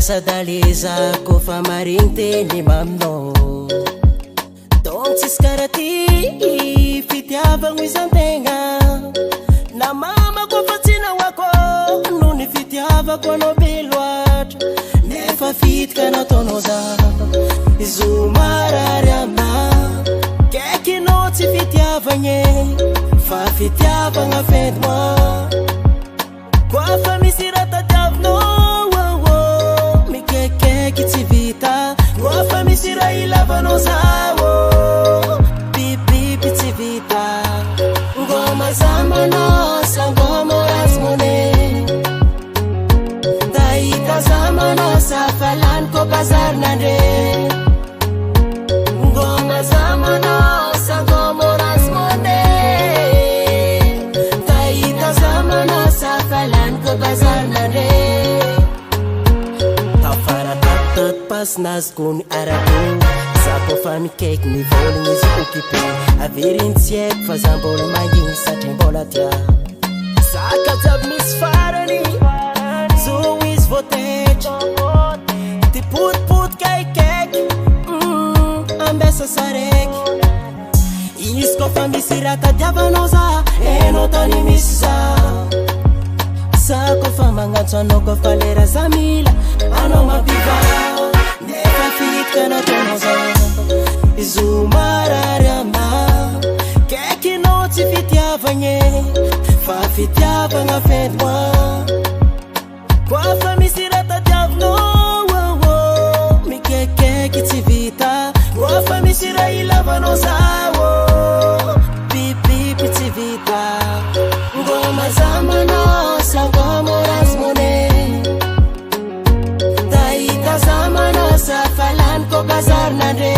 Sadaliza ko fa marinte ni mamno Dong tis karati fitiavang wisantenga Na mama ko fatina wako Nuni fitiava ko no bilwat Nefa fit ka na tonoda Izumararama Keki no ti fitiava nye Fa fitiava nga fedmo Kwa fa misirata javno Kitivita, gofa misira ilava no sawo. Pipi pitivita, goma zama nosa, goma rasmone. Taita zama nosa, falan ko bazar nande. Goma zama nosa, goma rasmone. Taita zama nosa, falan ko bazar nande. Pas nas kun arabu Sapo fami cake mi voling is occupé Avirin siek fazan bolo mangin satin bolatia Saka tab mis farani Zo is votage Ti put kai cake Ambessa sarek Isko fami sirata diavanosa E tani missa Sako famanga no ko falera zamila Ano mabiva Kana tonoza Izumararama Keki no ti fitiava nye Fa fitiava nga fedwa Kwa fa misirata diavno Mi keke ti vita Kwa fa misira ilava no sawo Pipi ti vita Ngoma zama nosa Ngoma rasmone Taita zama nosa Falan ko bazar nande